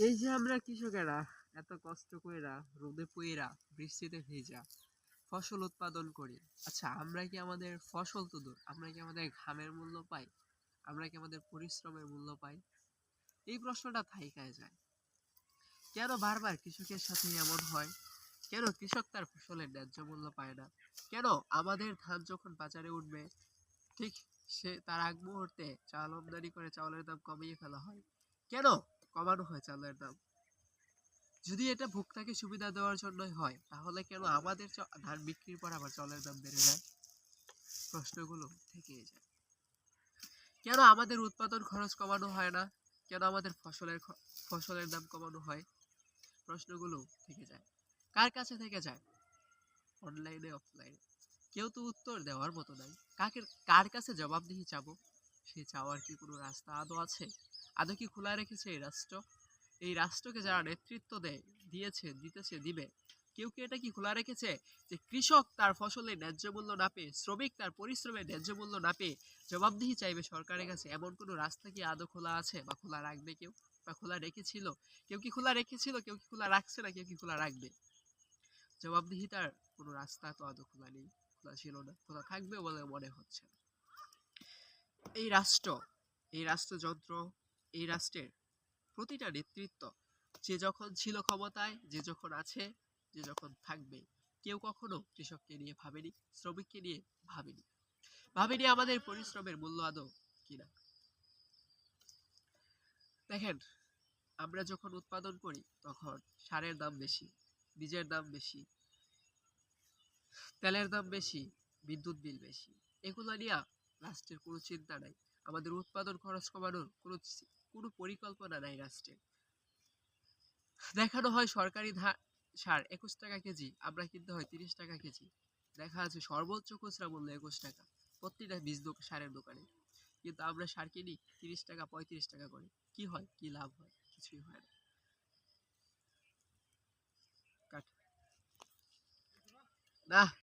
এই যে আমরা কৃষকেরা এত কষ্ট কইরা রোদে পুইরা বৃষ্টিতে ভেজা ফসল উৎপাদন করি। আচ্ছা, আমরা কি আমাদের ফসল তো দূর, আমরা কি আমাদের ঘামের মূল্য পাই? আমরা কি আমাদের পরিশ্রমের মূল্য পাই? এই প্রশ্নটা থাইকায় যায়। কেন বারবার কৃষকের সাথে এমন হয়? কেন কৃষক তার ফসলের ন্যায্য মূল্য পায় না? কেন আমাদের ধান যখন বাজারে উঠবে ঠিক সে তার আগ মুহূর্তে চাল আমদানি করে চাউলের দাম কমিয়ে ফেলা হয়? কেন কমানো হয় চালের দাম? যদি এটা ভোক্তাকে সুবিধা দেওয়ার জন্যই হয়, তাহলে কেন আমাদের ধান বিক্রির পর আবার চালের দাম বেড়ে যায়? প্রশ্নগুলো থেকেই যায়। কেন আমাদের উৎপাদন খরচ কমানো হয় না? কেন আমাদের ফসলের দাম কমানো হয়? প্রশ্নগুলো থেকে যায়। কার কাছে থেকে যায়? অনলাইনে, অফলাইনে। কেউ তো উত্তর দেওয়ার মতো নাই। কার কাছে জবাবদিহি চাবো? সে চাওয়ার কি কোনো রাস্তা আদৌ আছে? আদৌ কি খোলা রেখেছে এই রাষ্ট্র? এই রাষ্ট্রকে যারা নেতৃত্ব দেয়, দিয়েছে, দিতেছে, দিবে, কেউ কি এটা কি খোলা রেখেছে যে কৃষক তার ফসলের ন্যায্য মূল্য না পেয়ে, শ্রমিক তার পরিশ্রমের ন্যায্য মূল্য না পেয়ে জবাবদিহি চাইবে সরকারের কাছে? এমন কোনো রাস্তা কি আদৌ খোলা আছে বা খোলা রাখবে কেউ? বা খোলা রেখেছিল? কেউ কি খোলা রেখেছিল, কেউ কি খোলা রাখছে, না কেউ কি খোলা রাখবে? জবাবদিহিতার কোনো রাস্তা তো আদৌ খোলা নেই, খোলা ছিল না, খোলা থাকবে বলে মনে হচ্ছে না। এই রাষ্ট্র, এই রাষ্ট্রযন্ত্র, এই রাষ্ট্রের প্রতিটা নেতৃত্ব, যে যখন ছিল ক্ষমতায়, যে যখন আছে, যে যখন থাকবে, কেউ কখনো কৃষককে নিয়ে ভাবেনি, শ্রমিককে নিয়ে ভাবেনি, ভাবেনি আমাদের পরিশ্রমের মূল্য আদৌ কিনা। দেখেন, আমরা যখন উৎপাদন করি তখন সারের দাম বেশি, বীজের দাম বেশি, তেলের দাম বেশি, বিদ্যুৎ বিল বেশি। এগুলো নিয়ে রাষ্ট্রের কোনো চিন্তা নাই। আমাদের উৎপাদন খরচ কমানোর কোনো পরিকল্পনা নাই রাষ্ট্রের। দেখানো হয় সরকারি সার 21 টাকা কেজি, আমরা কিনতে হয় 30 টাকা কেজি। দেখা আছে সর্বোচ্চ খুচরা মূল্য 21 টাকা প্রতিটা সারের দোকানে, কিন্তু আমরা সার কিনি 30 টাকা 35 টাকা করে। কি হয়, কি লাভ হয়? কিছুই হয় না। কাট না।